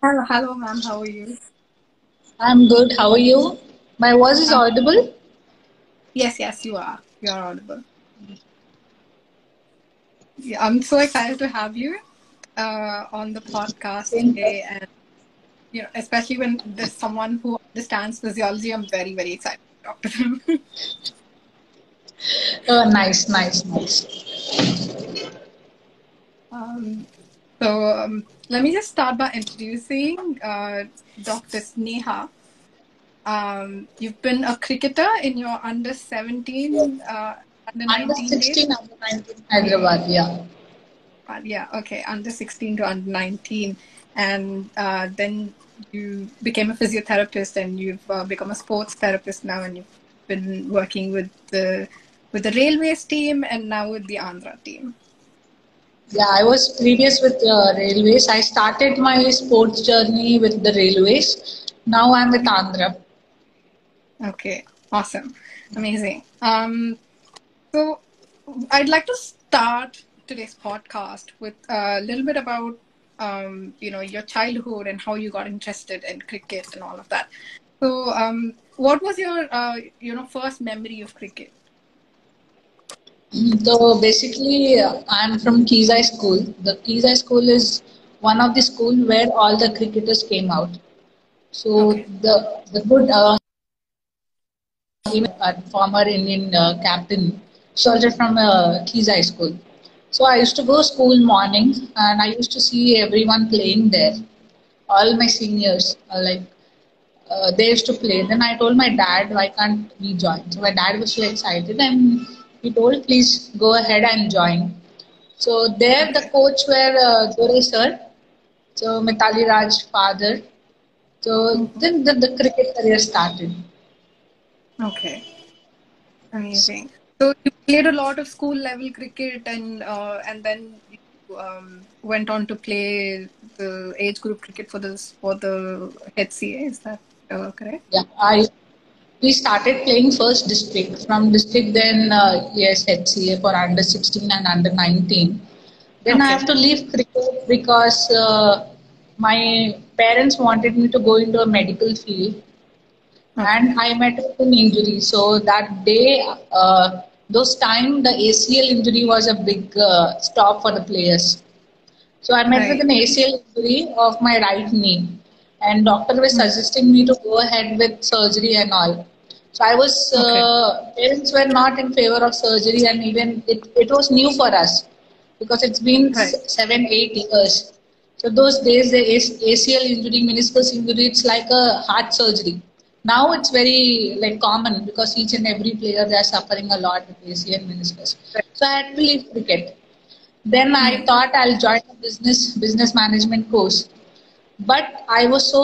Hello, hello, ma'am. How are you? I'm good. How are you? My voice is Um, audible? yes, yes, you are. You are audible. Yeah, I'm so excited to have you on the podcast Same here. today, and especially when there's someone who understands physiology. I'm very, very excited to talk to them. Nice, nice, nice. um, so let me just start by introducing Dr. Sneha. You've been a cricketer in your under 17, under Under 19 days. 16, under 19, Hyderabad. Yeah. Yeah, okay, under 16 to under 19. And then you became a physiotherapist and you've become a sports therapist now, and you've been working with the railways team and now with the Andhra team. Yeah, I was previous with railways. I started my sports journey with the railways. Now I'm with Andhra. Okay, awesome. Amazing. So I'd like to start today's podcast with a little bit about your childhood and how you got interested in cricket and all of that. So what was your first memory of cricket? So basically, I'm from 𝐒𝐲𝐝 school. The 𝐒𝐲𝐝 school is one of the school where all the cricketers came out. So Okay. the good even a former Indian captain, soldier from 𝐒𝐲𝐝 school. So I used to go school morning and I used to see everyone playing there. All my seniors, they used to play. Then I told my dad, why can't we join? So my dad was so excited and he told, please go ahead and join. So there the Okay. coach were Dore sir, so Mitali Raj father. So Mhm. then the cricket career started. Okay. Amazing. So you played a lot of school level cricket, and then you went on to play the age group cricket for the HCA. Is that correct? Yeah, I we started playing first district. From district, then yes, HCA for under 16 and under 19. Then I Okay. have to leave cricket because my parents wanted me to go into a medical field, Okay. and I met with an injury. So that day, those time the ACL injury was a big stop for the players. So I met with Right. an ACL injury of my right knee, and doctor was Mm. suggesting me to go ahead with surgery and all. So I was Okay. parents were not in favor of surgery, and even it was new for us because it's been Right. 7 8 years. So those days the ACL injury, meniscus injury, it's like a heart surgery. Now it's very like common because each and every player they are suffering a lot with ACL meniscus. Right. So I had to leave cricket. Then I Mm. thought I'll join a business management course, but I was so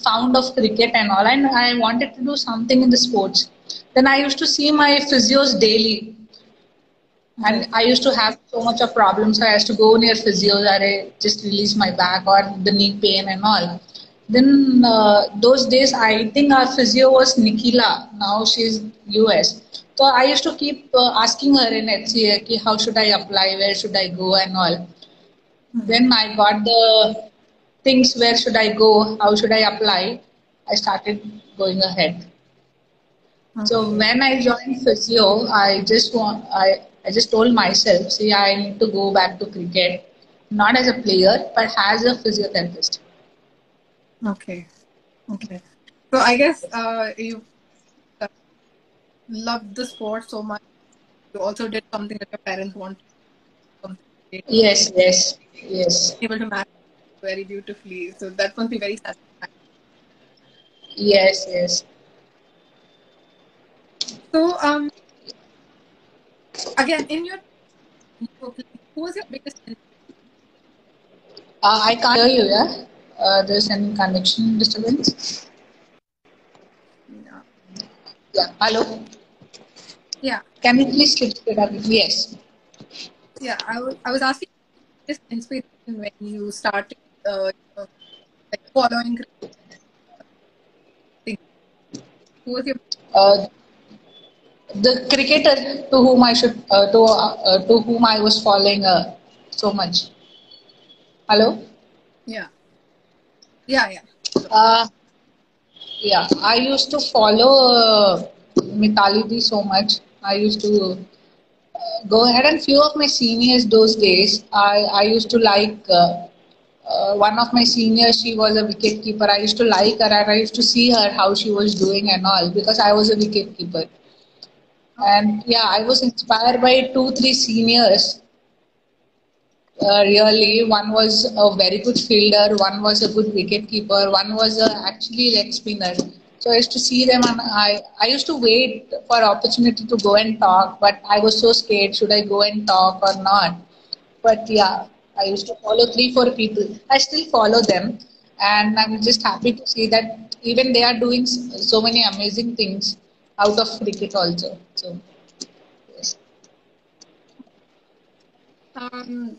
fond of cricket and all, and I wanted to do something in the sports. Then I used to see my physios daily, and Right. I used to have so much of problems. So I used to go near physios, that I just release my back or the knee pain and all. Then those days, I think our physio was Nikila. Now she's US. So I used to keep asking her in HCA, ki, how should I apply, where should I go, and all. Mm. Then I got the things, where should I go, how should I apply. I started going ahead. So Okay. when I joined physio, I just told myself, see, I need to go back to cricket, not as a player, but as a physiotherapist. Okay. Okay. So I guess you uh, loved the sport so much. You also did something that your parents wanted, something Yes, yes, yes, able to manage very beautifully. So that must be very satisfying. yes, yes. So again, in your who was your biggest I can't hear you. Yeah, there's any connection disturbance. yeah. Yeah. Hello. Yeah. Can you please switch it up? Yes. Yeah. I was asking this inspiration when you started like following things. Who was your Uh, the cricketer to whom I was following so much. Hello. Yeah. Yeah. Yeah. So, Uh, yeah, I used to follow Mitali so much. I used to go ahead, and few of my seniors those days, I used to like one of my seniors. She was a wicket keeper. I used to like her, and I used to see her how she was doing and all, because I was a wicket keeper. okay. And yeah, I was inspired by two, three seniors. Really, one was a very good fielder, one was a good wicket keeper, one was actually leg spinner. So I used to see them, and I used to wait for opportunity to go and talk, but I was so scared. Should I go and talk or not? But yeah, I used to follow three, four people. I still follow them, and I'm just happy to see that even they are doing so many amazing things out of cricket also. So yes. Um.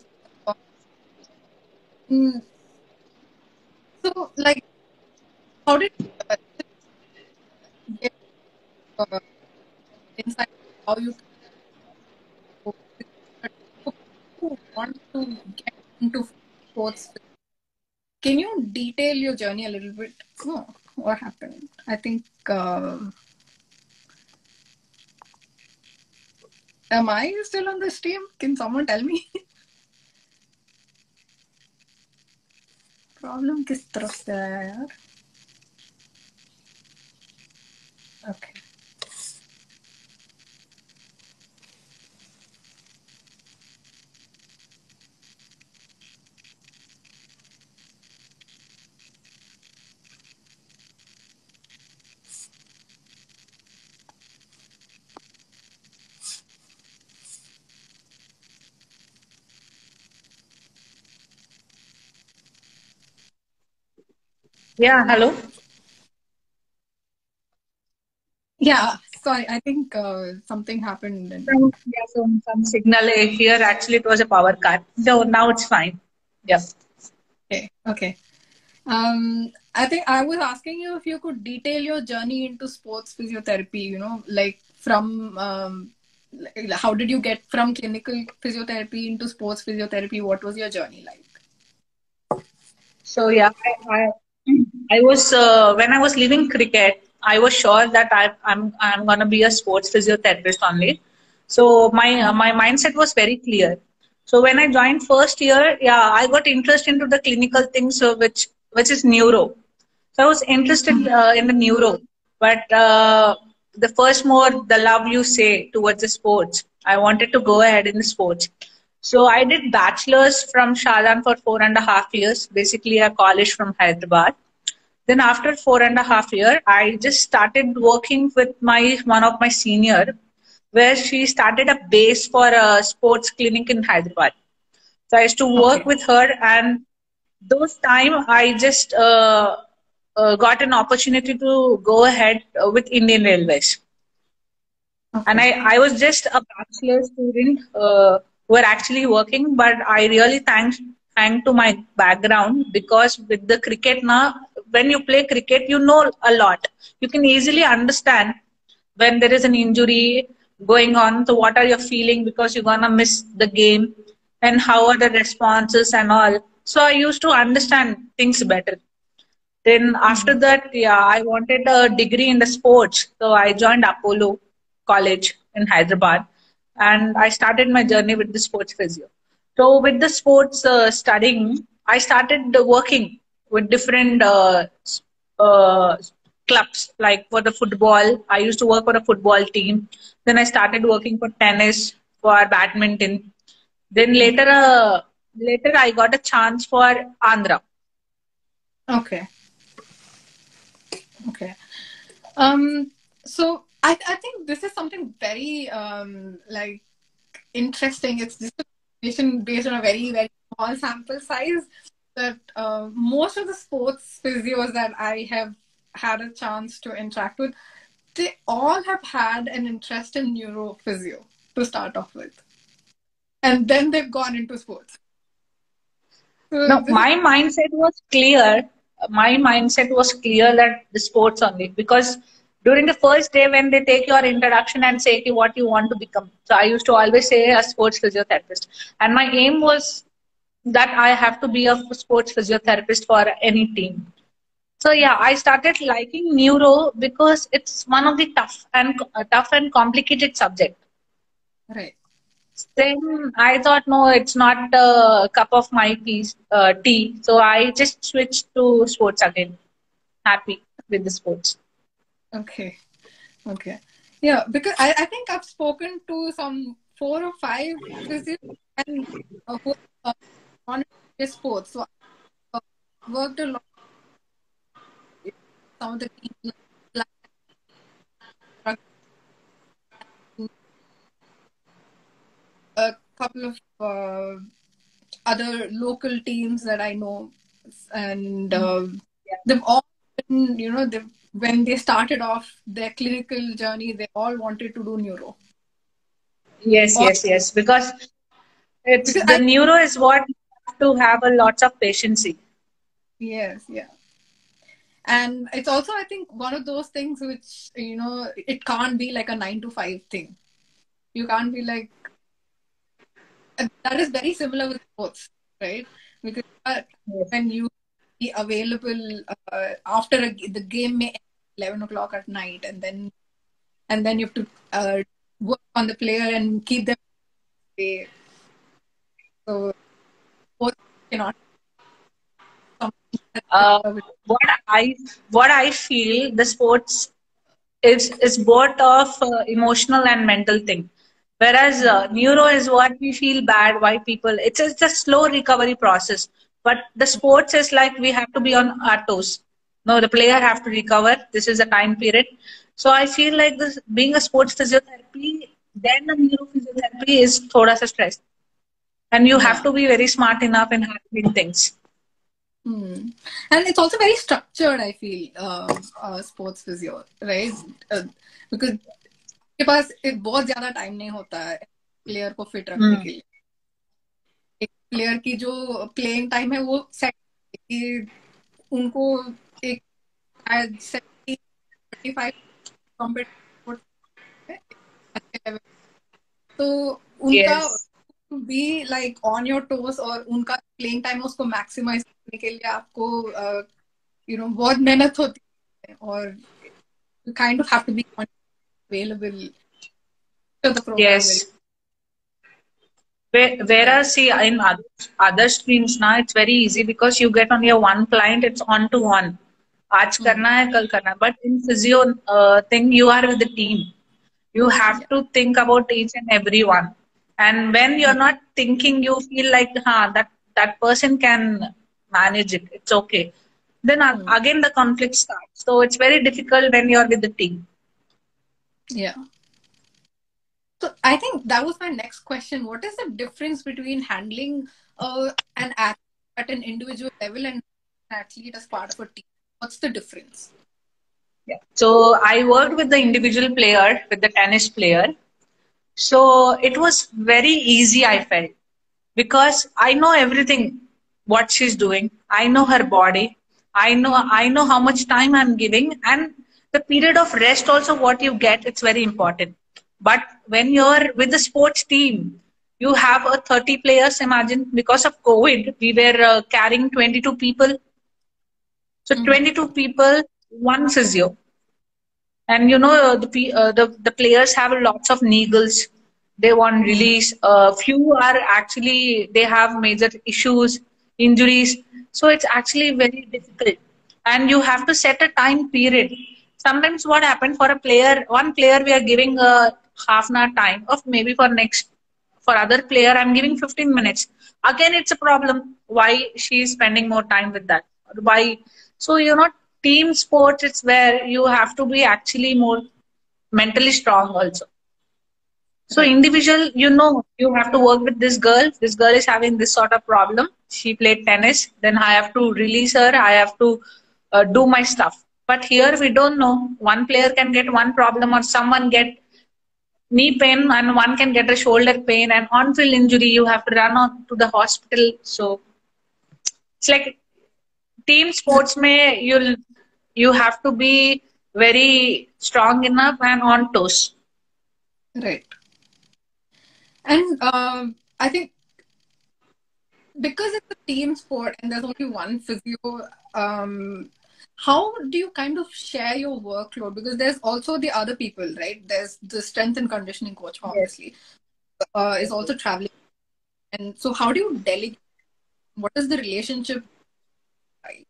mm, So, like, how did you get uh, insight how you who want to get into sports? Can you detail your journey a little bit? Oh, what happened? I think. Am I still on this team? Can someone tell me? Problem किस तरफ से आया यार? Okay. Yeah, hello. Yeah, sorry. I think something happened. And Some signal here. Actually, it was a power cut. So now it's fine. Yeah. okay, okay. I think I was asking you if you could detail your journey into sports physiotherapy. Like from like, how did you get from clinical physiotherapy into sports physiotherapy? What was your journey like? So yeah, I was when I was leaving cricket, I was sure that I'm gonna be a sports physiotherapist only. So my mindset was very clear. So when I joined first year, yeah, I got interest into the clinical things, which is neuro. So I was interested in the neuro, but the first more the love you say towards the sports, I wanted to go ahead in the sports. So I did bachelor's from Shadan for 4.5 years, basically a college from Hyderabad. Then after 4.5 years, I just started working with my one of my senior, where she started a base for a sports clinic in Hyderabad. So I used to work Okay, with her, and those time I just got an opportunity to go ahead with Indian Railways. And okay, I was just a bachelor student who were actually working, but I really thank to my background, because with the cricket now, when you play cricket, you know a lot. You can easily understand when there is an injury going on. So what are you feeling, because you're gonna miss the game, and how are the responses and all. So I used to understand things better. Then after Mhm. that, yeah, I wanted a degree in the sports. So I joined Apollo College in Hyderabad, and I started my journey with the sports physio. So with the sports studying, I started working with different uh, clubs. Like for the football, I used to work for a football team. Then I started working for tennis, for badminton. Then later I got a chance for Andhra. Okay, okay. Um, so I think this is something very like interesting. It's just a information based on a very, very small sample size that most of the sports physios that I have had a chance to interact with, they all have had an interest in neurophysio to start off with. And then they've gone into sports. So No, this is my mindset was clear. My mindset was clear that the sports only, because during the first day when they take your introduction and say what you want to become. So I used to always say a sports physiotherapist. And my aim was that I have to be a sports physiotherapist for any team. So yeah, I started liking neuro because it's one of the tough and complicated subject. Right. Then I thought, no, it's not a cup of my tea. So I just switched to sports again. Happy with the sports. Okay. Okay. Yeah, because I think I've spoken to some 4 or 5 physios and who on sports. So I worked a lot with some of the teams like a couple of other local teams that I know, and they've all been, when they started off their clinical journey, they all wanted to do neuro. Yes, All, yes, yes. Because it's because the neuro is what you have to have a lot of patience. yes, yeah. And it's also, I think, one of those things which, it can't be like a 9 to 5 thing. You can't be like, that is very similar with sports, right? Because Yes. when you be available after the game may end 11 o'clock at night, and then you have to work on the player and keep them away. So sports cannot something Uh, that what I what I feel the sports is both of emotional and mental thing. Whereas neuro is what we feel bad, why people, it's just a slow recovery process. But the sports is like we have to be on our toes. No, the player have to recover. This is a time period. So I feel like this being a sports physiotherapy, then a neuro physiotherapy is thoda sa stress. And you have yeah. to be very smart enough in handling things. Hmm. And it's also very structured, I feel, sports physio, right? Because आपके पास एक बहुत ज्यादा time नहीं होता है player को fit रखने Hmm. के लिए. एक प्लेयर की जो प्लेइंग टाइम है वो सेट कि उनको एक 70-35 कॉम्पिटिटिव अच्छे लेवल, तो उनका Yes. Be like on your toes और उनका प्लेइंग टाइम उसको मैक्सिमाइज करने के लिए आपको बहुत मेहनत होती है और you kind of have to be available to the program very. Yes. Right. Whereas, see, in other streams now, it's very easy because you get only a one client, it's on to one. आज Hmm. करना है कल करना है. But in physio thing, you are with the team. You have Yeah. to think about each and every one. And when you're Hmm. not thinking, you feel like, that person can manage it. It's okay. Then Hmm. again the conflict starts. So it's very difficult when you're with the team. Yeah. So I think that was my next question. What is the difference between handling an athlete at an individual level and an athlete as part of a team? What's the difference? Yeah. So I worked with the individual player, with the tennis player. So it was very easy, I felt, because I know everything what she's doing. I know her body. I know how much time I'm giving, and the period of rest also what you get, it's very important. But when you're with the sports team, you have a 30 players. Imagine because of COVID, we were carrying 22 people. So Mm-hmm. 22 people, one physio. And the players have lots of niggles. They want Mm-hmm. release. Few are actually they have major issues, injuries. So it's actually very difficult, and you have to set a time period. Sometimes what happened for a player, one player we are giving a half an hour time of maybe for other player I'm giving 15 minutes. Again, it's a problem. Why she is spending more time with that? Why? So team sports, it's where you have to be actually more mentally strong also. So Right. individual, you have to work with this girl. This girl is having this sort of problem. She played tennis. Then I have to release her. I have to do my stuff. But here we don't know. One player can get one problem, or someone get knee pain, and one can get a shoulder pain, and on-field injury. You have to run on to the hospital. So it's like team sports. May you have to be very strong enough and on toes. Right. And I think because it's a team sport and there's only one physio, how do you kind of share your workload? Because there's also the other people, right? There's the strength and conditioning coach, Yes. obviously, is also traveling. And so how do you delegate? What is the relationship like?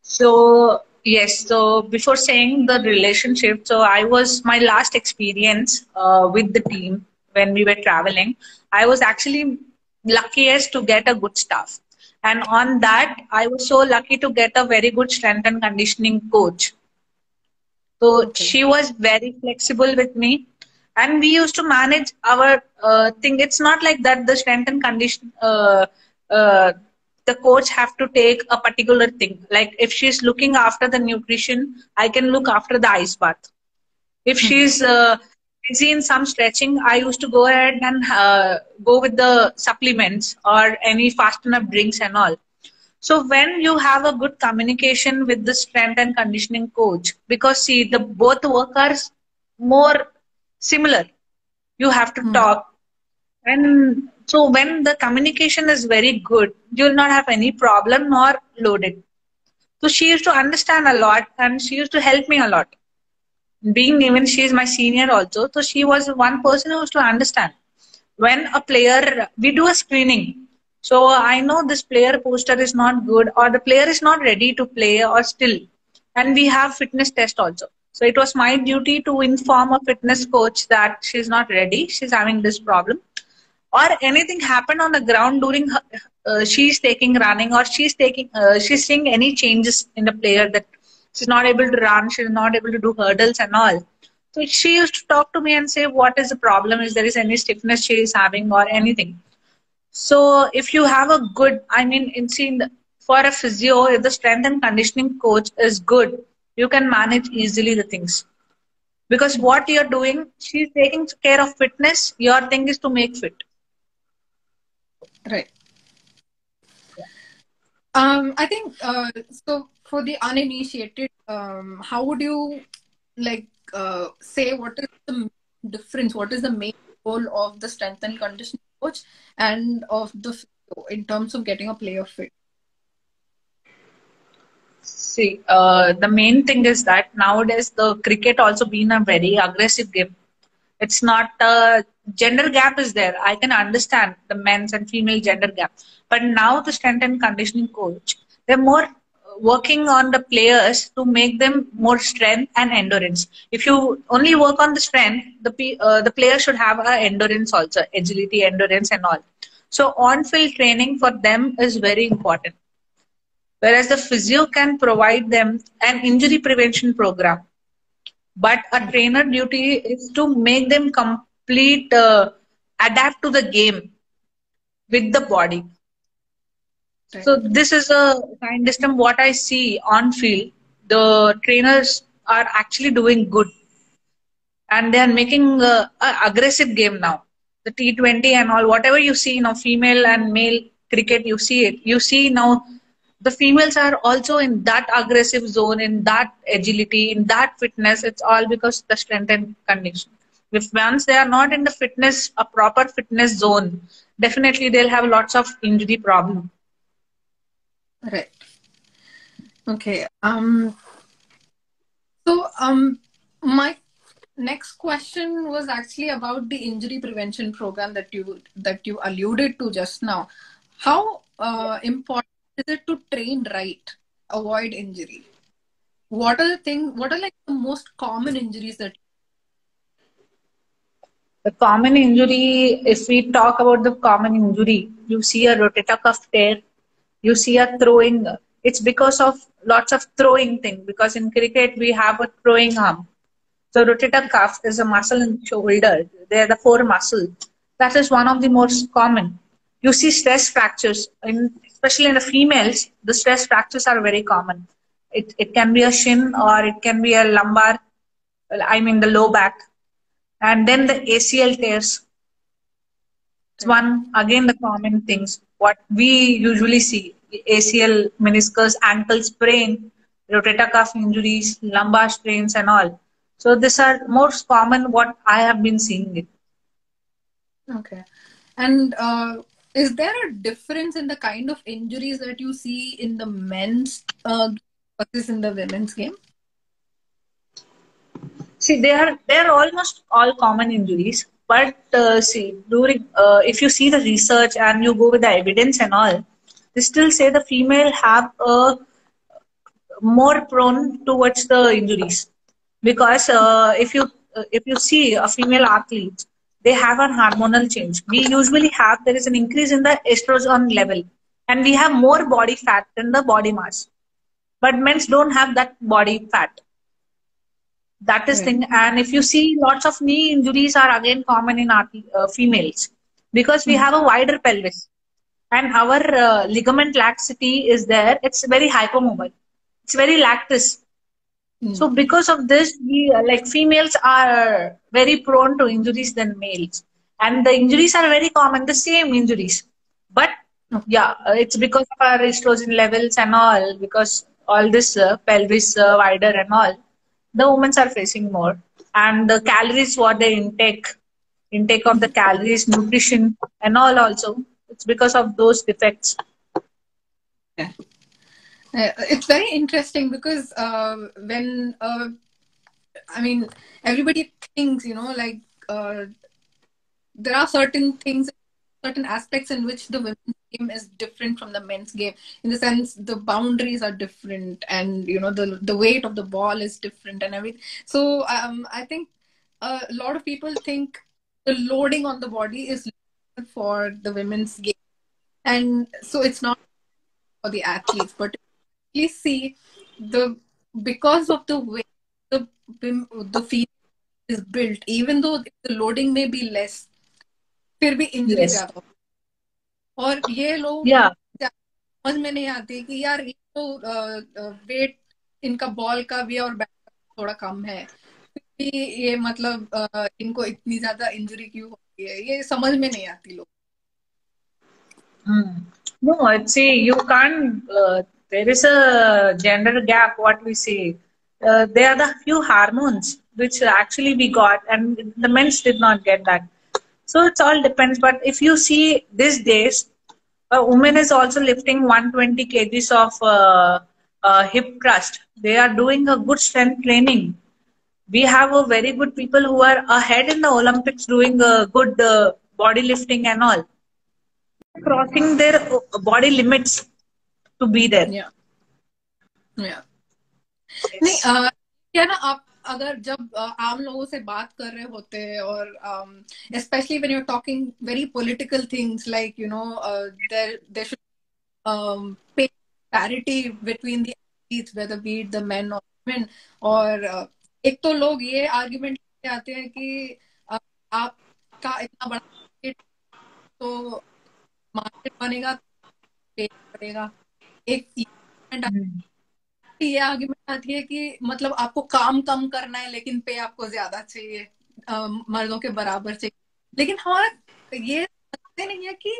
So yes, so before saying the relationship, so I was my last experience with the team when we were traveling. I was actually luckiest to get a good staff, and on that, I was so lucky to get a very good strength and conditioning coach. So Okay. she was very flexible with me, and we used to manage our thing. It's not like that the strength and condition uh, the coach have to take a particular thing. Like if she's looking after the nutrition, I can look after the ice bath. If Hmm. she's busy in some stretching, I used to go ahead and go with the supplements or any fast enough drinks and all. So when you have a good communication with the strength and conditioning coach, because see the both work are more similar. You have to Hmm. talk, and so when the communication is very good, you will not have any problem nor loaded. So she used to understand a lot, and she used to help me a lot. Being even she is my senior also, so she was one person who used to understand when a player we do a screening, so I know this player poster is not good or the player is not ready to play or still, and we have fitness test also. So it was my duty to inform a fitness coach that she's not ready, she's having this problem, or anything happened on the ground during her, she's taking running or she's seeing any changes in the player that she's not able to run, she's not able to do hurdles and all. So she used to talk to me and say what is the problem, is there is any stiffness she is having or anything. So if you have a good, I mean, for a physio, if the strength and conditioning coach is good, you can manage easily the things. Because what you're doing, she's taking care of fitness. Your thing is to make fit. Right. I think so. For the uninitiated, how would you like say what is the difference? What is the main goal of the strength and conditioning coach and of the physio in terms of getting a player fit? See, the main thing is that nowadays the cricket also been a very aggressive game. It's not gender gap is there. I can understand the men's and female gender gap, but now the strength and conditioning coach, they're more working on the players to make them more strength and endurance. If you only work on the strength, the player should have a endurance also, agility, endurance, and all. So on-field training for them is very important. Whereas the physio can provide them an injury prevention program, but a trainer duty is to make them complete adapt to the game with the body. Right. So this is a kind system what I see on field. The trainers are actually doing good, and they are making a aggressive game now. The T20 and all, whatever you see now, female and male cricket, you see it. You see now the females are also in that aggressive zone, in that agility, in that fitness. It's all because the strength and condition. If once they are not in the fitness, a proper fitness zone, definitely they'll have lots of injury problem. Right. Okay. So my next question was actually about the injury prevention program that you alluded to just now. How important is it to train right, avoid injury? What are the things? What are like the most common injuries that? The common injury, if we talk about the common injury, you see a rotator cuff tear, you see a throwing. It's because of lots of throwing thing. Because in cricket we have a throwing arm. So rotator cuff is a muscle in the shoulder. They are the four muscles. That is one of the most common. You see stress fractures, especially in the females. The stress fractures are very common. It can be a shin or it can be a lumbar. I mean the low back, and then the ACL tears. It's Right. one again the common things what we usually see: ACL, meniscus, ankle sprain, rotator cuff injuries, lumbar strains, and all. So these are most common what I have been seeing it. Okay. And is there a difference in the kind of injuries that you see in the men's versus in the women's game? See, they are almost all common injuries, but see, during if you see the research and you go with the evidence and all, they still say the female have a more prone towards the injuries because if you see a female athlete, they have a hormonal change. We usually have there is an increase in the estrogen level, and we have more body fat than the body mass. But men's don't have that body fat. That is Right. thing. And if you see, lots of knee injuries are again common in females because we Hmm. have a wider pelvis and our ligament laxity is there. It's very hypomobile. It's very lactis. So Hmm. because of this, we like females are very prone to injuries than males, and the injuries are very common, the same injuries. But Okay. yeah, it's because of our estrogen levels and all, because all this pelvis wider and all, the women are facing more, and the calories what they intake of the calories, nutrition, and all also, it's because of those defects. Yeah. It's very interesting because when I mean, everybody thinks, like there are certain things, certain aspects in which the women's game is different from the men's game. In the sense, the boundaries are different, and the weight of the ball is different, and everything. So I think a lot of people think the loading on the body is for the women's game, and so it's not for the athletes. But you see, the because of the way the the female is built, even though the loading may be less, फिर भी injury Yes. ज्यादा हो। और ये लोग Yeah. समझ में नहीं आती कि यार ये तो वेट इनका बॉल का भी और बैट का थोड़ा कम है, फिर भी ये मतलब इनको इतनी ज्यादा इंजरी क्यों होती है, ये समझ में नहीं आती लोग। Hmm. No, see, you can't. There is a gender gap. What we see, there are the few hormones which actually we got, and the men's did not get that. So it's all depends. But if you see these days, a woman is also lifting 120 kgs of hip thrust. They are doing a good strength training. We have a very good people who are ahead in the Olympics doing good body lifting and all, crossing their body limits to be there. या या नहीं Yes. क्या ना, आप अगर जब आम लोगों से बात कर रहे होते हैं और especially when you're talking very political things like there should pay parity between the athletes, whether be it the men or women. और एक तो लोग ये आर्ग्यूमेंट लेके आते हैं कि आपका इतना बड़ा market, तो मार्केट बनेगा तो पे बढ़ेगा। एक Mm. ये आर्ग्यूमेंट आती है कि मतलब आपको काम कम करना है लेकिन पे आपको ज्यादा चाहिए, मर्दों के बराबर चाहिए। लेकिन हमारा ये समझते नहीं है कि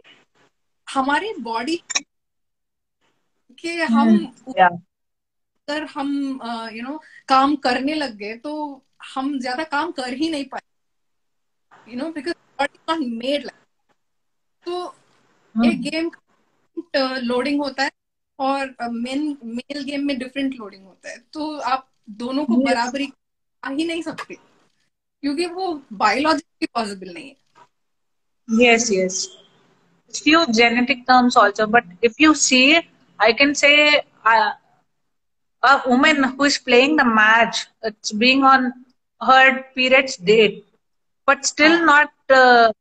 हमारी बॉडी के हम Mm. Yeah. अगर हम काम करने लग गए तो हम ज्यादा काम कर ही नहीं पाए, because body not made like. तो एक Mm. गेम का लोडिंग होता है और मेल गेम में डिफरेंट लोडिंग होता है, तो आप दोनों को Yes. बराबरी आ ही नहीं सकते क्योंकि वो बायोलॉजिकली पॉसिबल नहीं है। Yes. Yes. Few genetic terms also, but if you see, I can say a woman who is playing the match, it's being on her period's date, but हाँ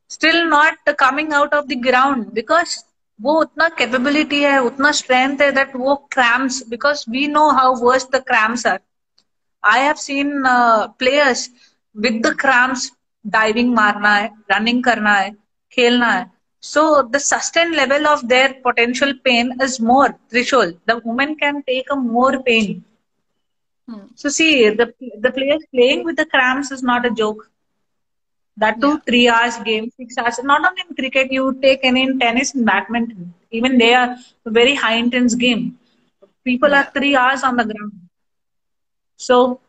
still not coming out of the ground because वो उतना capability है, उतना strength है that वो cramps, because we know how worse the cramps are. I have seen players with the cramps diving मारना है, running करना है, खेलना है. So the sustained level of their potential pain is more threshold. The woman can take a more pain. So see, the players playing with the cramps is not a joke. That या too, 3 hours game, 6 hours. Not only in cricket, you take any in tennis and badminton. Even they are a very high intense game. People are या 3 hours on the ground. So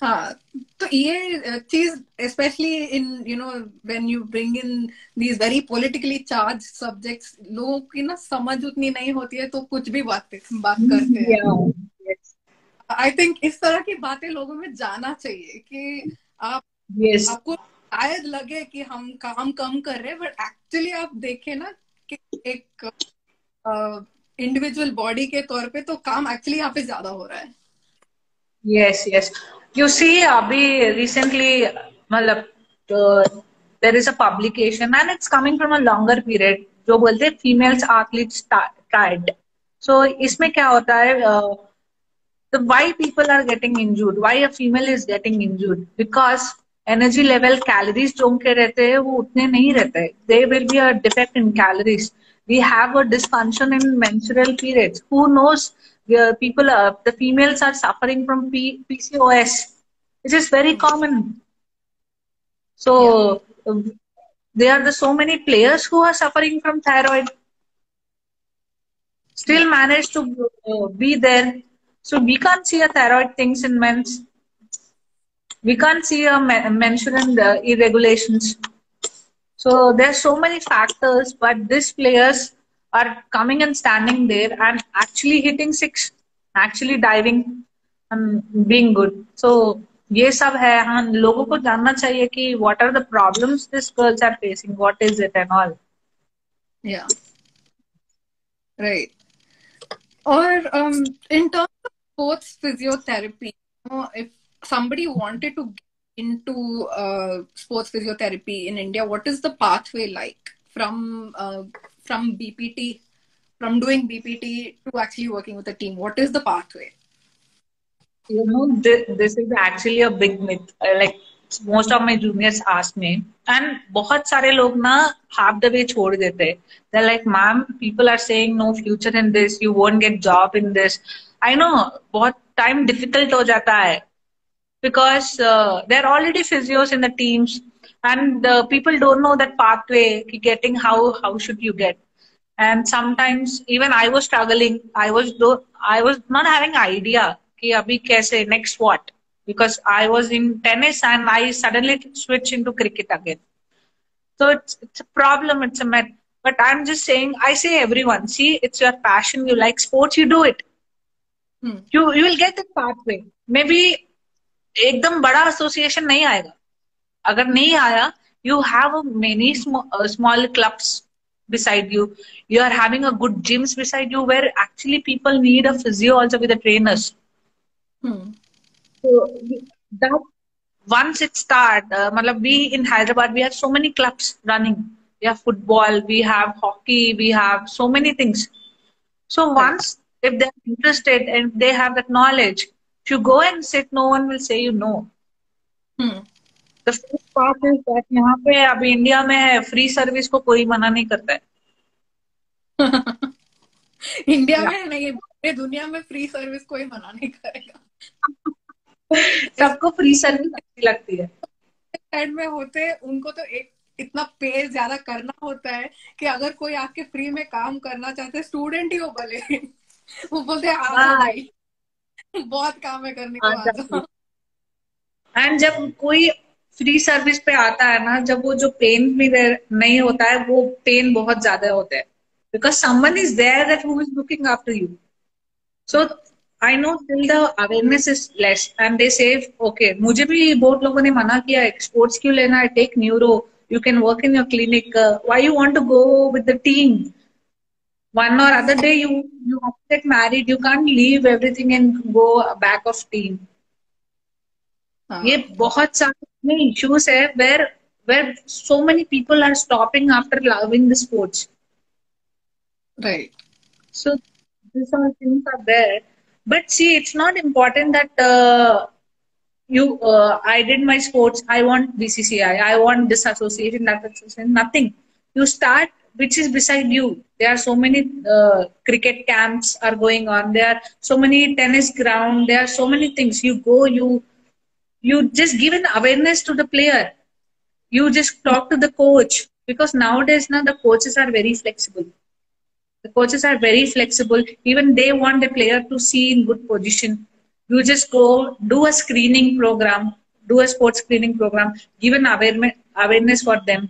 हाँ, तो ये चीज specially in when you bring in these very politically charge subjects, लोगों की ना समझ उतनी नहीं होती है, तो कुछ भी बात करते हैं। Yeah. Yes. आई थिंक इस तरह की बातें लोगों में जाना चाहिए कि आप Yes. आपको शायद लगे कि हम काम कम कर रहे हैं, बट एक्चुअली आप देखें ना कि एक इंडिविजुअल बॉडी के तौर पे तो काम एक्चुअली यहाँ पे ज्यादा हो रहा है। Yes, yes. You see, Abhi recently, मतलब there is a publication and it's coming from a longer period. जो बोलते हैं females athletes tried. So इसमें क्या होता है? The why people are getting injured, why a female is getting injured, because energy level calories जो उनके रहते हैं वो उतने नहीं रहते हैं. There will be a defect in calories. We have a dysfunction in menstrual periods. Who knows? The females are suffering from PCOS, which is very common. So there are so many players who are suffering from thyroid, still manage to be there. So we can't see a thyroid things in men's. We can't see a menstrual irregulations. So there's so many factors, but these players are coming and standing there and actually hitting six, actually diving and being good. So ये सब है. हाँ, लोगों को जानना चाहिए कि what are the problems these girls are facing, what is it and all. Yeah, right. Or in terms of sports physiotherapy, if somebody wanted to get into sports physiotherapy in India, what is the pathway like from BPT, from doing BPT to actually working with a team? What is the pathway? You know, this is actually a big myth. Like most of my juniors ask me, and बहुत सारे लोग ना half the way छोड़ देते हैं. They're like, "Ma'am, people are saying no future in this. You won't get job in this." I know, बहुत time difficult हो जाता है because there are already physios in the teams, and people don't know that pathway. Getting how should you get? And sometimes even I was struggling. I was not having idea कि अभी कैसे next what, because I was in tennis and I suddenly switched into cricket again. So it's a problem. It's a myth. But I'm just saying. I say everyone, see, it's your passion. You like sports, you do it. You will get the pathway. Maybe एकदम बड़ा association नहीं आएगा. अगर नहीं आया, you have many small clubs beside you. You are having a good gyms beside you where actually people need a physio also with the trainers. So that once it start, we in Hyderabad, we have so many clubs running. We have football, we have hockey, we have so many things. So once, if they're interested and they have that knowledge, if you go and sit, no one will say you no. The first part is that यहाँ पे अभी India में है, free service को कोई मना नहीं करता है. इंडिया में नहीं, पूरे दुनिया में फ्री सर्विस कोई मना नहीं करेगा. सबको फ्री सर्विस अच्छी लगती है. साइड में होते उनको तो एक इतना पे ज्यादा करना होता है कि अगर कोई आके फ्री में काम करना चाहते है, स्टूडेंट ही हो भले, वो बोलते हैं आ जाओ भाई, बहुत काम है करने को, आ जाओ. एंड जब कोई फ्री सर्विस पे आता है ना, जब वो जो पेन भी नहीं होता है, वो पेन बहुत ज्यादा होता है, because someone is there that who is looking after you. So I know till the awareness is less and they say okay, मुझे भी बहुत लोगों ने मना किया है, स्पोर्ट्स क्यों लेना है, take neuro, you can work in your clinic, why you want to go with the team, one or other day you have to get married, you can't leave everything and go back of team. ये बहुत सारे issues है where so many people are stopping after loving the sports. Right. So these all things are there. But see, it's not important that I did my sports, I want BCCI, I want this association, that association, nothing. You start which is beside you. There are so many cricket camps are going on. There are so many tennis ground. There are so many things. You go, you just give an awareness to the player. You just talk to the coach, because nowadays now the coaches are very flexible. The coaches are very flexible. Even they want the player to see in good position. You just go do a screening program, do a sports screening program, give an awareness for them.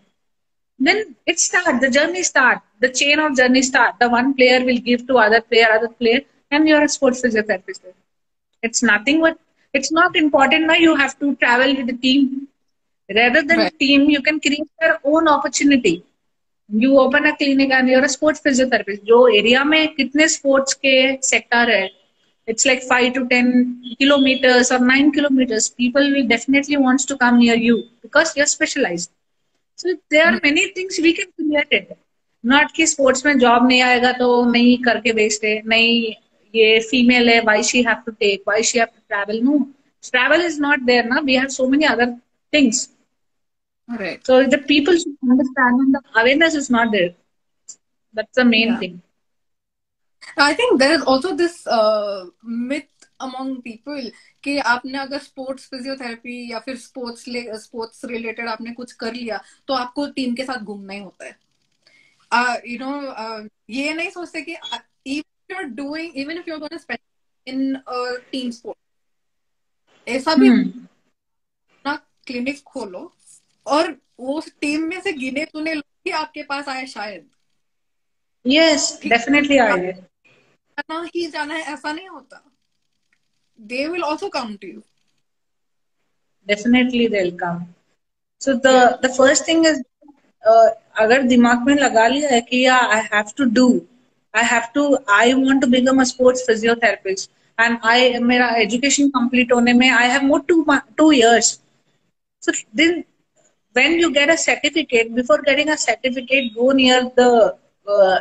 Then it start, the journey start, the chain of journey start. The one player will give to other player, and you're a sports physiotherapist. It's nothing but it's not important now you have to travel with the team. Rather than Right. team, you can create your own opportunity. You open a clinic and you're a sports physiotherapist. जो area में कितने sports के sector है, it's like 5 to 10 kilometers or 9 kilometers. People will definitely wants to come near you because you're specialized. So there are many things we can create it. Not कि sports में job नहीं आएगा तो नहीं करके waste है, नहीं ये female है, why she have to take, why she have to travel. No, travel is not there ना. We have so many other things. Right. So the people should understand and the awareness is not there. That's the main Yeah. thing. I think there is also this myth among people कि आपने अगर sports physiotherapy या फिर sports related आपने कुछ कर लिया तो आपको टीम के साथ घूमना ही होता है. ये नहीं सोचते कि even if you're going to spend in a team sport, ऐसा भी अपना क्लिनिक खोलो और वो टीम में से गिने चुने लोग ही आपके पास आए शायद. Yes, definitely I will. जाना ही जाना है ऐसा नहीं होता. They will also come to you. Definitely they'll come. So the first thing is अगर दिमाग में लगा लिया है कि I have to do, I want to become a sports physiotherapist and मेरा education complete होने में I have more 2 years. So then when you get a certificate, before getting a certificate, go near the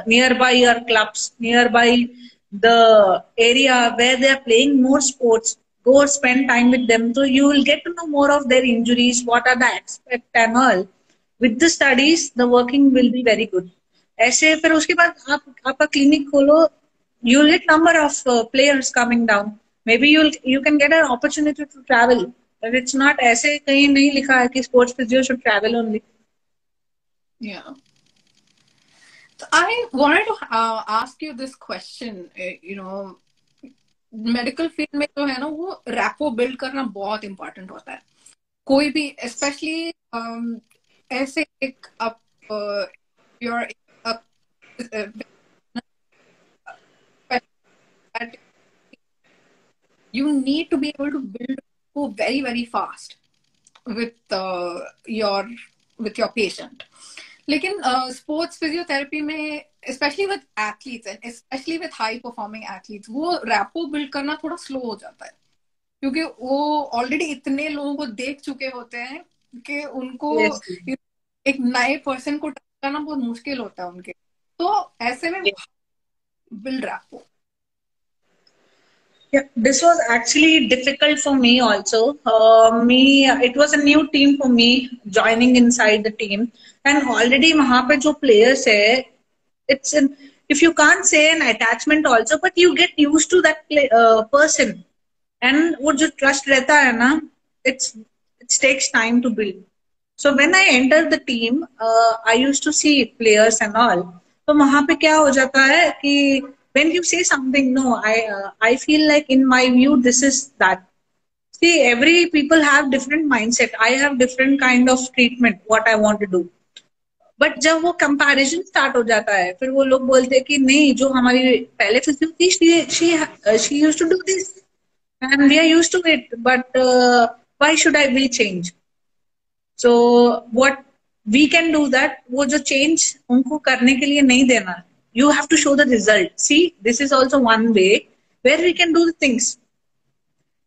nearby your clubs, nearby the area where they are playing more sports. Go spend time with them, so you will get to know more of their injuries, what are the aspects and all. With the studies, the working will be very good. ऐसे फिर उसके बाद आप आपका clinic खोलो, you will get number of players coming down. Maybe you can get an opportunity to travel. But it's not ऐसे कहीं नहीं लिखा है कि sports physio should travel only. Yeah. So I wanted to ask you this question. Medical field में जो है ना वो रैपो बिल्ड करना बहुत इंपॉर्टेंट होता है. कोई भी स्पेशली ऐसे एक आप your you need to be able to build very very fast with your patient. लेकिन स्पोर्ट्स फिजियोथेरेपी में specially with athletes and specially with high performing athletes वो रैपो बिल्ड करना थोड़ा स्लो हो जाता है क्योंकि वो ऑलरेडी इतने लोगों को देख चुके होते हैं कि उनको Yes. एक नए पर्सन को टच करना बहुत मुश्किल होता है उनके. तो ऐसे में build rapport. Yeah, this was actually difficult for me also. It was a new team for me joining inside the team, and already वहाँ पे जो players है, if you can't say an attachment also, but you get used to that person, and वो जो trust रहता है ना, it takes time to build. So when I entered the team, I used to see players and all. तो वहाँ पे क्या हो जाता है कि when you say something, no, I feel like in my view this is that. See, every people have different mindset. I have different kind of treatment what I want to do. But जब वो comparison start हो जाता है, फिर वो लोग बोलते हैं कि नहीं जो हमारी पहले फिजियो थी, she used to do this and we are used to it. But why should we change? So what we can do that, वो जो change उनको करने के लिए नहीं देना. You have to show the result. See, this is also one way where we can do the things.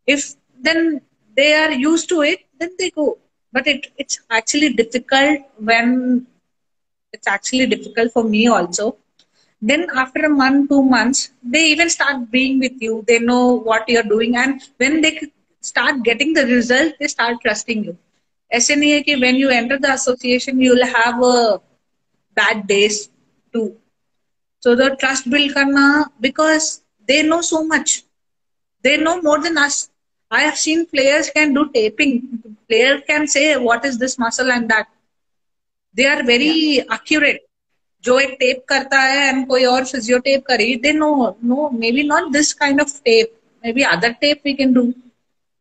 If then they are used to it, then they go. But it's actually difficult for me also. Then after a month, 2 months, they even start being with you. They know what you're doing. And when they start getting the result, they start trusting you. ऐसे नहीं है कि when you enter the association, you will have bad days too. So the trust build karna, because they know so much. They know more than us. I have seen players can do taping. Player can say what is this muscle and that. They are very accurate. जो एक tape करता है and कोई और physio tape करे, they know, no, maybe not this kind of tape. maybe other tape we can do.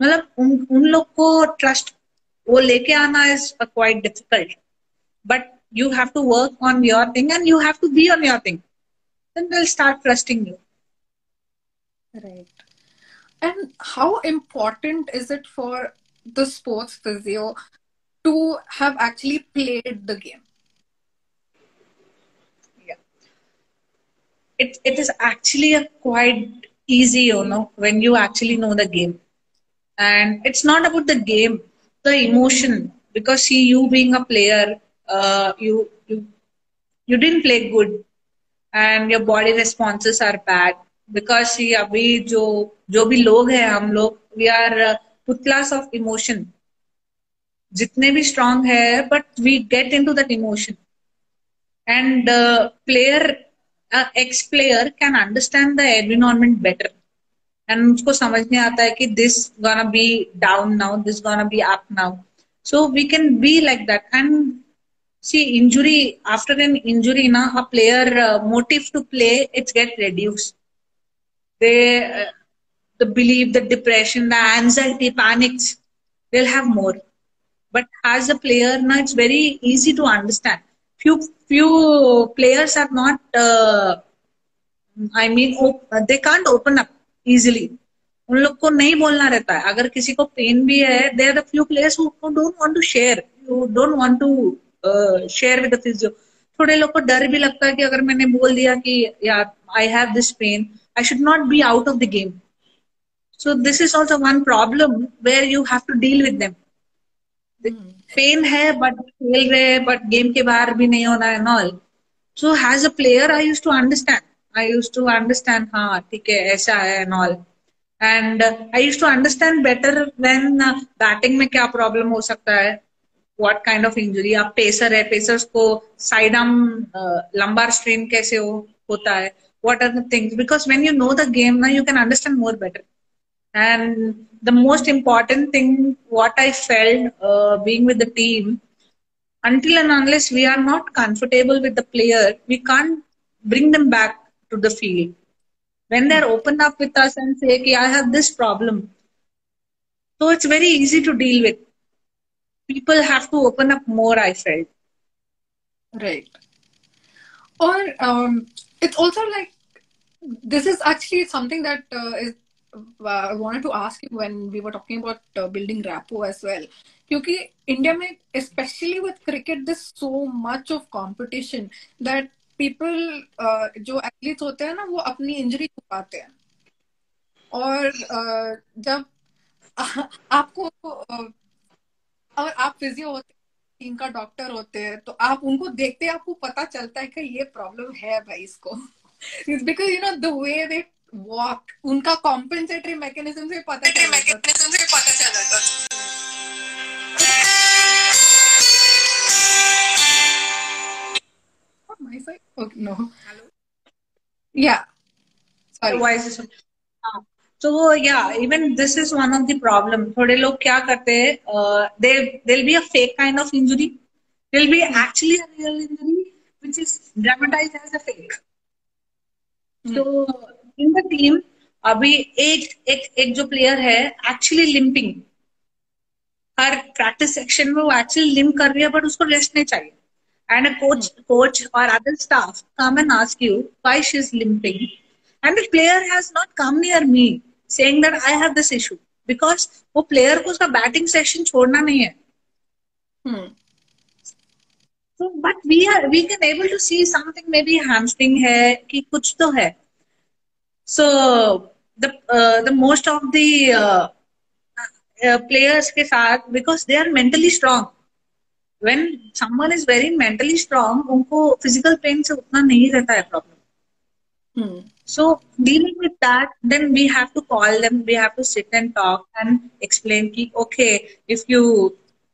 मतलब उन लोग को trust वो लेके आना is quite difficult. But you have to work on your thing and you have to be on your thing. Then they'll start trusting you. Right. And how important is it for the sports physio to have actually played the game? Yeah. It is actually a quite easy, you know, when you actually know the game. And it's not about the game, the emotion. Because see, you being a player, you didn't play good, and your body responses are bad. Because see, अभी जो भी लोग हैं हम लोग, we are putlas of emotion. जितने भी strong है, but we get into that emotion. And ex-player can understand the environment better. And उसको समझ में आता है कि this gonna be down now, this gonna be up now. So we can be like that. And see, injury, after an injury, na, a player motive to play, it get reduced. The belief, the depression, the anxiety, panics, they'll have more. But as a player, na, it's very easy to understand. Few players are not, they can't open up easily. उन लोग को नहीं बोलना रहता है. अगर किसी को पेन भी है, there are the few players who don't want to share, who don't want to share with the physio. थोड़े लोग को डर भी लगता है कि अगर मैंने बोल दिया कि यार I have this pain, I should not be out of the game. So this is also one problem where you have to deal with them. Pain है but खेल रहे, but गेम के बाहर भी नहीं होना and all. So as a player, I used to understand. हाँ ठीक है ऐसा है and all. And I used to understand better when batting में क्या problem हो सकता है. What kind of injury? आप पेसर है, पेसर्स को साइड आर्म lumbar strain कैसे होता है. What are the things? Because when you know the game, now you can understand more better. And the most important thing, what I felt being with the team, until and unless we are not comfortable with the player, we can't bring them back to the field. When they're open up with us and say, okay, I have this problem, so it's very easy to deal with. People have to open up more, I felt. Right. Or it's also like, this is actually something that I wanted to ask you when we were talking about building rapport as well. क्योंकि India में especially with cricket there's so much of competition that people जो athletes होते हैं ना वो अपनी injury छुपाते हैं. और जब आपको अगर आप फिजियो होते टीम का डॉक्टर होते हैं तो आप उनको देखते हैं, आपको पता चलता है कि ये प्रॉब्लम है भाई इसको. It's because you know the way they walk, उनका compensatory mechanism से पता चल जाता है. My side? Okay, no. Hello? Yeah. Sorry. Voice is so yeah, even this is one of the problem. थोड़े लोग क्या करते हैं, there'll be a fake kind of injury. There'll be actually a real injury which is dramatized as a fake. So in the team अभी एक जो player है actually limping. हर practice section में वो actually limp कर रही है, but उसको rest नहीं चाहिए. And a coach or other staff come and ask you why she's limping. And the player has not come near me saying that I have this issue. Because वो player को उसका batting session छोड़ना नहीं है. So, but we can able to see something, maybe hamstring है कि कुछ तो है. So the most of the players के साथ, because they are mentally strong. When someone is very mentally strong, उनको physical pain से उतना नहीं रहता है problem. So dealing with that, then we have to call them, we have to sit and talk and explain कि okay, if you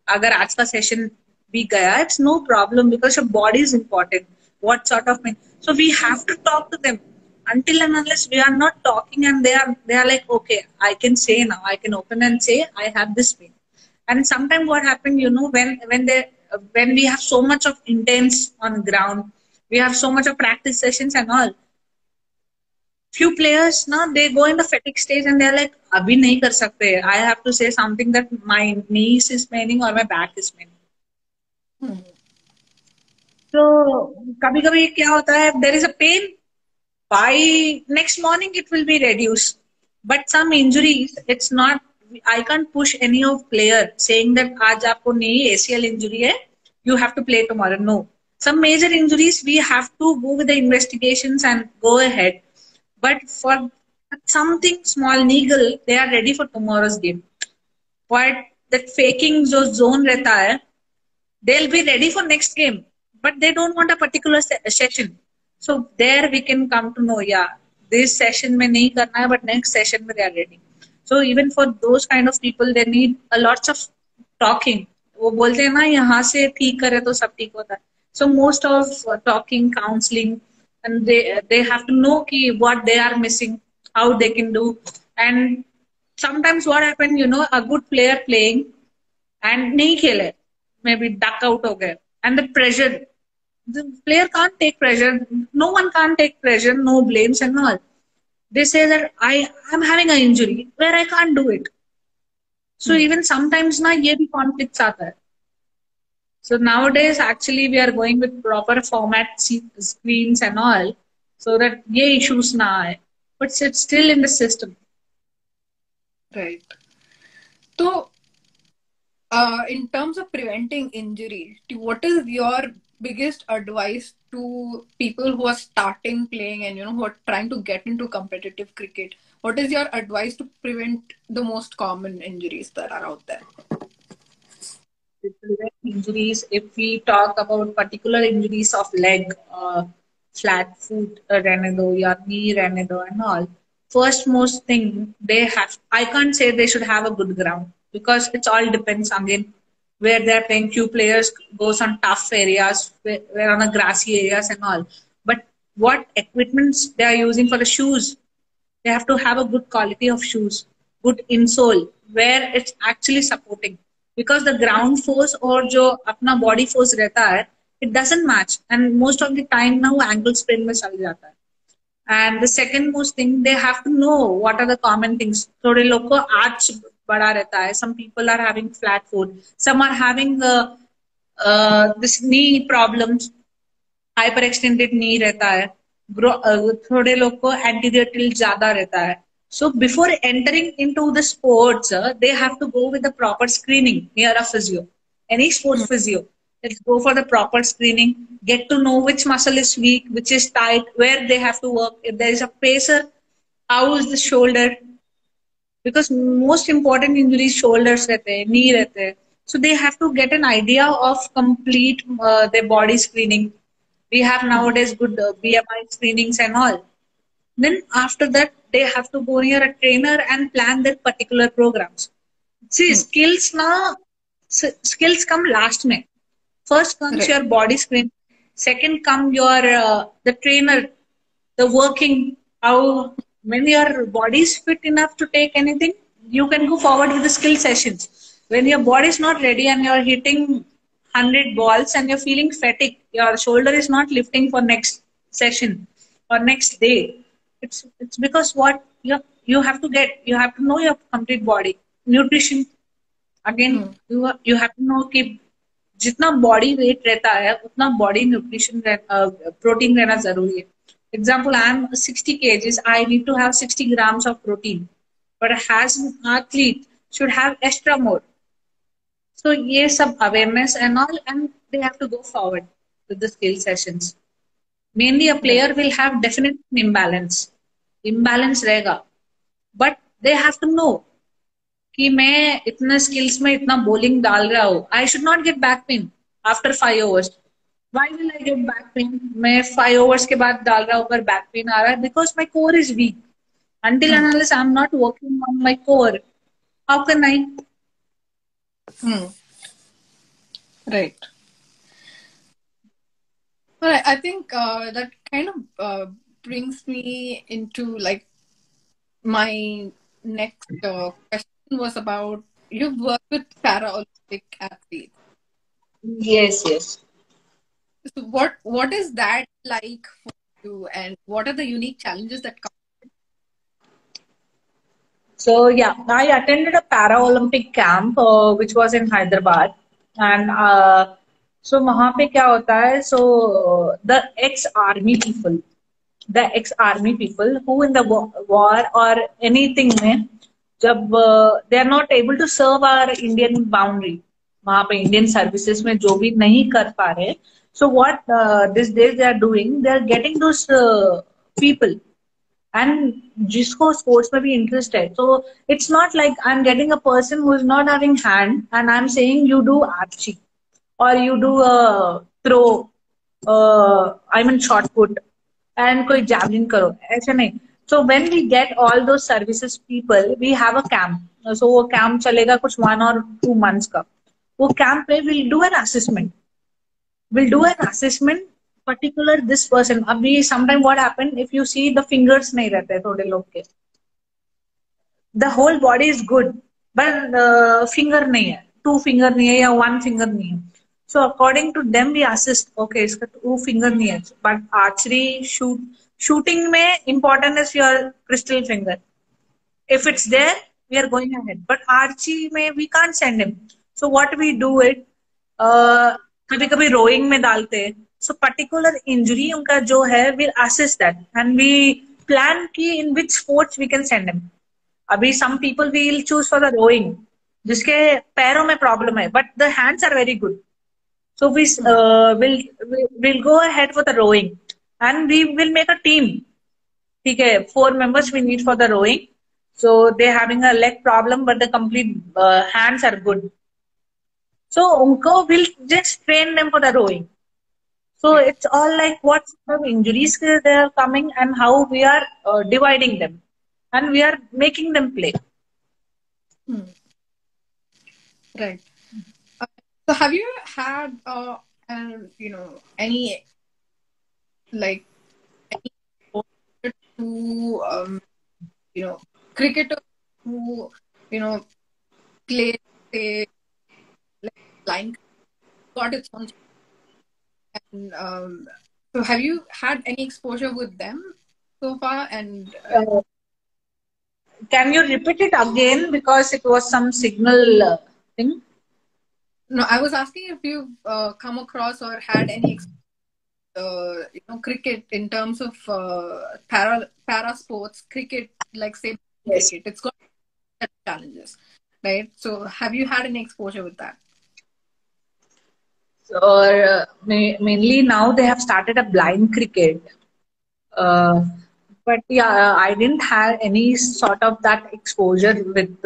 अगर आज का session भी गया, it's no problem because your body is important. What sort of pain? So we have to talk to them. Until and unless we are not talking and they are like, okay, I can say now, I can open and say I have this pain. And sometimes what happened, you know, when we have so much of intense on ground, we have so much of practice sessions and all. few players now they go in the fatigue stage and they're like abhi nahi kar sakte, I have to say something that my knees is paining or my back is paining. So kabhi kabhi kya hota hai, there is a pain, by next morning it will be reduced. But some injuries, it's not, I can't push any of player saying that aaj aapko nahi ACL injury hai, you have to play tomorrow. No, some major injuries we have to go with the investigations and go ahead. But for something small niggle, they are ready for tomorrow's game. But that faking जो zone रहता है, they'll be ready for next game, but they don't want a particular session. So there we can come to know, yeah, this session में नहीं करना है, but next session में they are ready. So even for those kind of people, they need a lots of talking. वो बोलते हैं ना, यहाँ से ठीक करे तो सब ठीक होता है. So most of talking, counseling, and they have to know कि what they are missing, how they can do. And sometimes what happen, a good player playing and नहीं खेले, maybe duck out हो गए, and the pressure, the player can't take pressure, no one can't take pressure, no blames and all. They say that I'm having an injury where I can't do it. So even sometimes ना ये भी conflicts आता है. So nowadays actually we are going with proper format screens and all, so that ये issues ना आए, but it's still in the system. Right. So in terms of preventing injury, what is your biggest advice to people who are starting playing and who are trying to get into competitive cricket? What is your advice to prevent the most common injuries that are out there? To prevent injuries, if we talk about particular injuries of leg, flat foot रहने दो या knee रहने दो and all, first most thing they have, I can't say they should have a good ground, because it all depends again where they're playing. Few players goes on tough areas, where on a grassy areas and all. But what equipments they are using for the shoes, they have to have a good quality of shoes, good insole, where it's actually supporting. Because the ground force or जो अपना body force रहता है, it doesn't match. And most of the time now ankle sprain में चल जाता है. And the second most thing, they have to know what are the common things. थोड़े लोग को arch बड़ा रहता है. Some people are having flat foot. Some are having this knee problems. Hyperextended knee रहता है. थोड़े लोग को anterior tilt ज्यादा रहता है. So before entering into the sports, they have to go with the proper screening near a physio. Any sports physio. Let's go for the proper screening, get to know which muscle is weak, which is tight, where they have to work. If there is a pacer, how is the shoulder? Because most important injuries shoulders रहते हैं, knee रहते हैं. So they have to get an idea of complete their body screening. We have nowadays good BMI screenings and all. Then after that, they have to go near a trainer and plan their particular programs. See, skills come last में. First comes your body screen. Second come your the trainer, the working, how when your body is fit enough to take anything, you can go forward with the skill sessions. When your body is not ready and you're hitting 100 balls and you're feeling fatigue, your shoulder is not lifting for next session or next day. It's because what you have to know your complete body. Nutrition, again, you have to know कि जितना body weight रहता है उतना body nutrition protein रहना जरूरी है. Example, I am 60 kgs, I need to have 60 grams of protein, but as an athlete should have extra more. So ये सब awareness and all, and they have to go forward with the skill sessions. Mainly a player will have definite imbalance रहेगा, but they have to know कि मैं इतना skills में इतना bowling डाल रहा हूँ. I should not get back pain after 5 overs. Why will I get back pain? मैं 5 overs के बाद डाल रहा हूँ पर बैक पेन आ रहा है, because my core is weak. Until and unless I'm not working on my core, how can I? Right. Well, I think that kind of brings me into like my next question was about, you've worked with paraolympic athletes. Yes. So what is that like for you, and what are the unique challenges that come? So yeah, I attended a Paralympic camp which was in Hyderabad, and so वहाँ पे क्या होता है? So the ex-army people who in the war or anything में जब they are not able to serve our Indian boundary, वहाँ पे Indian services में जो भी नहीं कर पा रहे, so what these days they are doing, they are getting those people and जिसको sports में भी interest है. So it's not like I'm getting a person who is not having hand and I'm saying you do archery or you do throw, I mean shot put and कोई javelin करो, ऐसे नहीं. So when we get all those services people, we have a camp. So वो camp चलेगा कुछ 1 or 2 months का. वो camp पे we'll do an assessment. Particular this person. अभी sometime what happen if you see the fingers नहीं रहते थोड़े लोग के. The whole body is good, but finger नहीं है, 2 finger नहीं है या 1 finger नहीं है. So according to them we assist. Okay, इसका 2 finger नहीं है. But archery shooting में important is your crystal finger. If it's there, we are going ahead. But archery में we can't send him. So what we do it, कभी कभी rowing में डालते. So particular injury उनका जो है, we'll assess that and we plan कि in which sports we can send him. अभी some people will choose for the rowing, जिसके पैरों में problem है, but the hands are very good. So we'll go ahead for the rowing and we will make a team. ठीक है, 4 members we need for the rowing. So they're having a leg problem, but the complete hands are good. So unko will just train them for the rowing. So it's all like what sort of injuries they are coming and how we are dividing them, and we are making them play. Right. So have you had any like any to cricketers who play say like blind got its own, and so have you had any exposure with them so far? And can you repeat it again because it was some signal thing? No, I was asking if you've come across or had any cricket in terms of para sports cricket, like say Yes. cricket. It's got challenges, right? So have you had any exposure with that? So mainly now they have started a blind cricket. But yeah, I didn't have any sort of that exposure with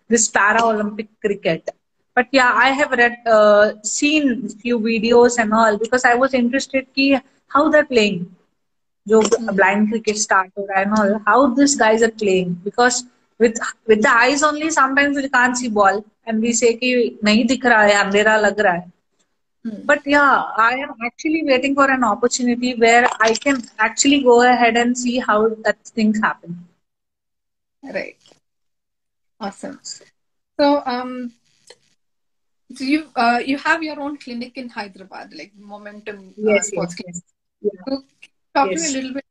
this Paralympic cricket. But yeah, I have seen few videos and all because I was interested in how they're playing. जो blind cricket start हो रहा है and all, how these guys are playing, because with the eyes only sometimes we can't see ball and we say कि नहीं दिख रहा है, अंधेरा लग रहा है. But yeah, I am actually waiting for an opportunity where I can actually go ahead and see how that things happen. Right. Awesome. So so you have your own clinic in Hyderabad, like Momentum Sports Clinic. Yeah. So talk to me a little bit.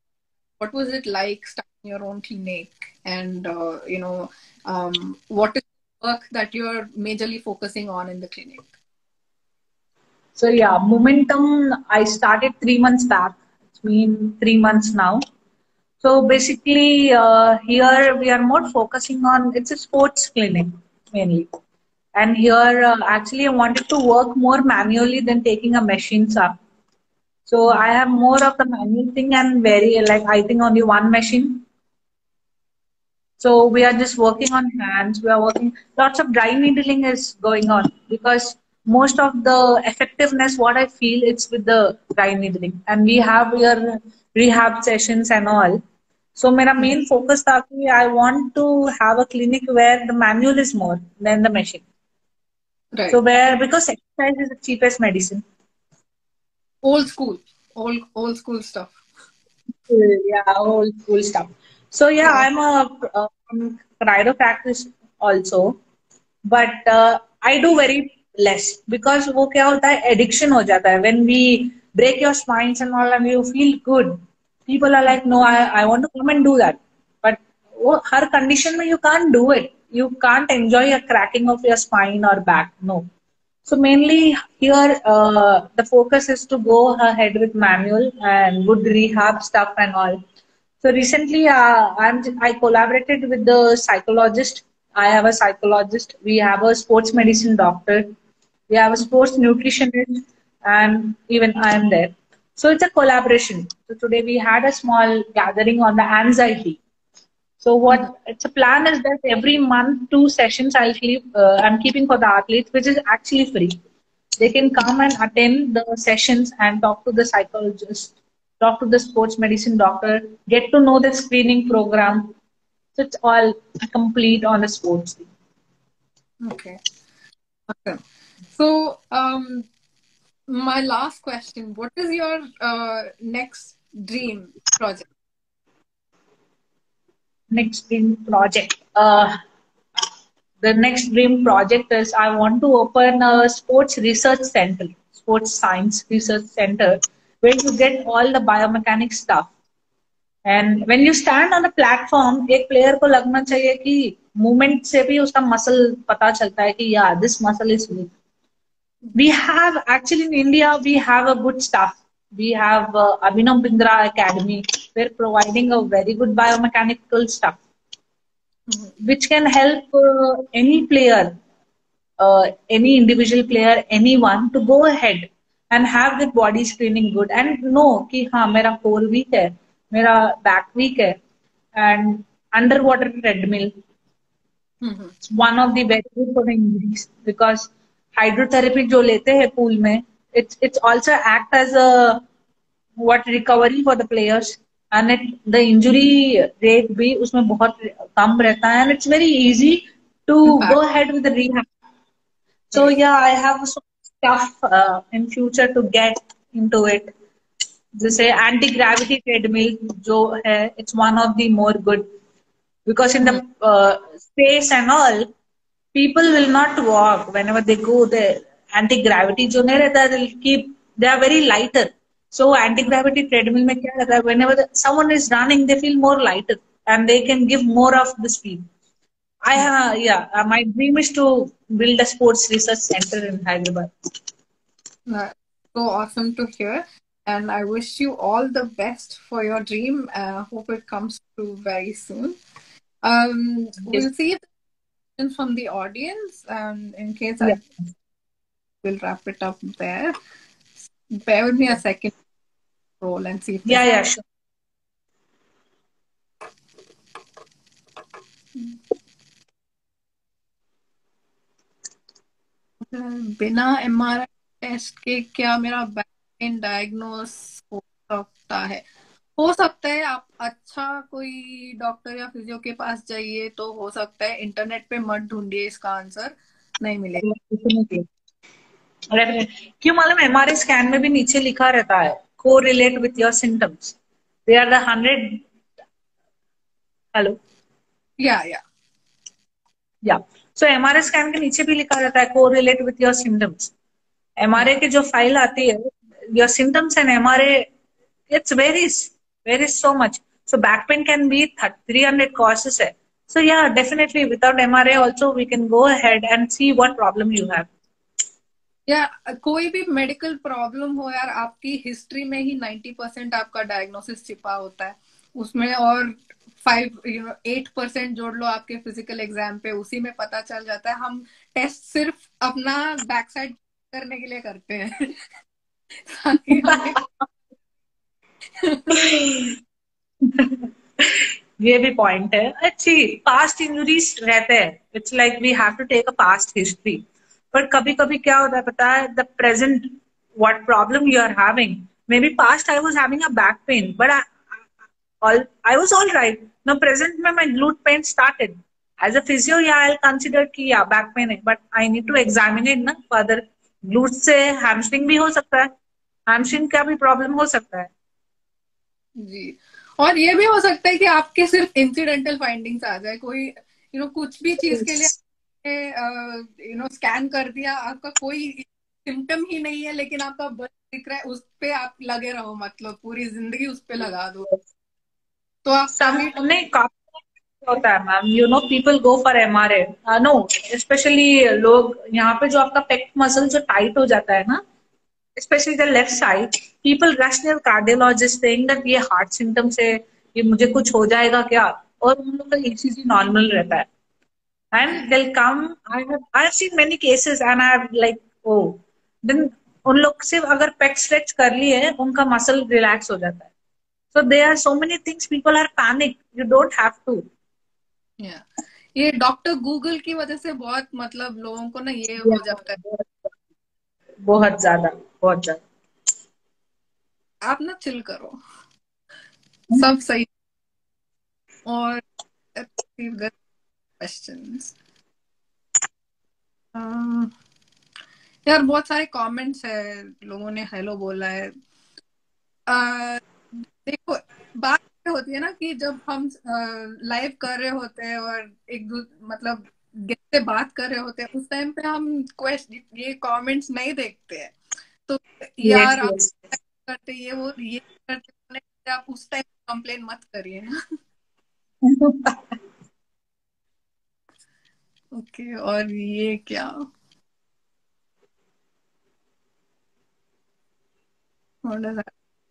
What was it like starting your own clinic, and what is the work that you're majorly focusing on in the clinic? So yeah, Momentum, I started 3 months back. It's been 3 months now. So basically here we are more focusing on, it's a sports clinic mainly. And here actually I wanted to work more manually than taking a machines up. So I have more of the manual thing and I think only one machine. So we are just working on hands. We are working, lots of dry needling is going on because most of the effectiveness, what I feel, it's with the dry needling. And we have your rehab sessions and all. So my main focus था कि I want to have a clinic where the manual is more than the machine. Right. So because exercise is the cheapest medicine. Old school stuff. Yeah, old school stuff. So yeah, I'm a chiropractor also, but I do very less because वो क्या होता है, addiction हो जाता है. When we break your spines and all and you feel good, people are like, no, I want to come and do that. But वो हर condition में you can't do it. You can't enjoy a cracking of your spine or back. No. So mainly here, the focus is to go ahead with manual and good rehab stuff and all. So recently, I collaborated with the psychologist. I have a psychologist. We have a sports medicine doctor. We have a sports nutritionist, and even I am there. So it's a collaboration. So today we had a small gathering on the anxiety. So Mhm. what it's a plan is that every month 2 sessions I'm keeping for the athletes, which is actually free. They can come and attend the sessions and talk to the psychologist, talk to the sports medicine doctor, get to know the screening program. So it's all complete on the sports team. Okay. Awesome. So, my last question: what is your next dream project? Next dream project. The next dream project is I want to open a sports research center, sports science research center, where you get all the biomechanics stuff. And when you stand on a platform, एक player को लगना चाहिए कि movement से भी उसका muscle पता चलता है कि yeah, this muscle is weak. We have actually in India we have a good staff. We have 𝐈𝐃𝐂𝐅 Academy. We're providing a very good biomechanical stuff, which can help any player, any individual player, anyone to go ahead and have their body screening good and know कि हाँ मेरा core weak है, मेरा back weak है, and underwater treadmill. It's one of the very good for the injuries because hydrotherapy जो लेते हैं pool में, it's also act as a what recovery for the players and the injury rate भी उसमें बहुत कम रहता है and it's very easy to Impact. go ahead with the rehab. So Right. yeah, I have some stuff in future to get into it. जैसे anti-gravity treadmill जो है, it's one of the more good because in the space and all, people will not walk whenever they go there. Anti-gravity जो नहीं रहता, they'll keep, they are very lighter. So anti-gravity treadmill में क्या रहता है, whenever someone is running, they feel more lighter and they can give more of the speed. My dream is to build a sports research center in Hyderabad. So awesome to hear. And I wish you all the best for your dream. Hope it comes true very soon. We'll see questions from the audience. In case Yeah. I will wrap it up there. Bear with me a second, roll and see if Yeah, sure. बिना MRI test के क्या मेरा back pain diagnose हो सकता है? हो सकता है। आप अच्छा कोई डॉक्टर या फिजियो के पास जाइए तो हो सकता है। इंटरनेट पे मत ढूंढिए, इसका आंसर नहीं मिलेगा। क्यों मालूम, MRI स्कैन में भी नीचे लिखा रहता है को relate with your symptoms. They are the 100. Hello. या सो MRI स्कैन के नीचे भी लिखा रहता है को relate with your symptoms. MRI की जो फाइल आती है, your symptoms and MRI, it's varies so much. So back pain can be 300 causes है. So yeah, definitely without MRI also we can go ahead and see what problem you have. कोई भी medical problem हो यार, आपकी history में ही 90% आपका diagnosis छिपा होता है उसमें, और 8% जोड़ लो आपके फिजिकल एग्जाम पे, उसी में पता चल जाता है। हम टेस्ट सिर्फ अपना बैक साइड करने के लिए करते हैं ताकि हमें ये भी पॉइंट है. अच्छी पास्ट इंजुरीज रहते हैं. It's like we have to take a past history. पर कभी कभी क्या होता है पता है, the present what problem you are having, may be past I was having a back pain but I was all right. Now present में my glute pain started. As a physio, yeah, I'll consider कि yeah back pain है, but I need to examine it ना further. Glute से hamstring भी हो सकता है. Hamstring का भी problem हो सकता है. जी, और ये भी हो सकता है कि आपके सिर्फ इंसिडेंटल फाइंडिंग्स आ जाए। कोई कुछ भी चीज के लिए स्कैन कर दिया, आपका कोई सिम्टम ही नहीं है लेकिन आपका बल दिख रहा है, उस पे आप लगे रहो, मतलब पूरी जिंदगी उस पे लगा दो तो आप नहीं, होता है ma'am, you know people go for M R A. No, specially लोग यहाँ पे जो आपका पेक मसल जो टाइट हो जाता है ना, specially the left side, people rush there cardiologist saying that ये हार्ट सिम्टम्स है, ये मुझे कुछ हो जाएगा क्या, और उन लोग का ईसीजी नॉर्मल रहता है। And they'll come. I have seen many cases and I have like, oh, then उन लोग सिर्फ अगर पेट स्ट्रेच कर लिए उनका मसल रिलैक्स हो जाता है। So there are so many things, people are panic, you don't have to। Yeah. ये डॉक्टर गूगल की वजह से बहुत मतलब लोगों को ना ये हो जाता है। बहुत ज्यादा, बहुत ज्यादा। आप ना चिल करो, सब सही। और क्वेश्चंस यार, बहुत सारे कमेंट्स है, लोगों ने हेलो बोला है। देखो, बात होती है ना कि जब हम लाइव कर रहे होते हैं और एक मतलब गेस्ट से बात कर रहे होते हैं, उस टाइम पे हम क्वेश्चन ये कमेंट्स नहीं देखते हैं। तो Yes, यार आप yes। करते ये करते आप उस टाइम कंप्लेन मत करिए ना। ओके, और ये क्या,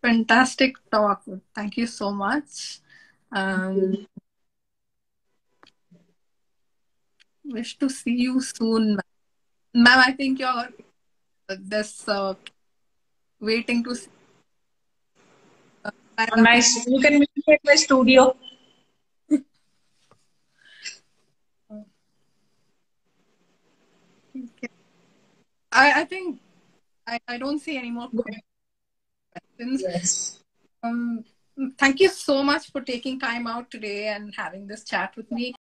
fantastic talk, thank you so much. Wish to see you soon, ma'am. I think you're this waiting to see. Nice, you can meet me at my studio। I think I don't see any more questions. Yes। Um, Thank you so much for taking time out today and having this chat with me.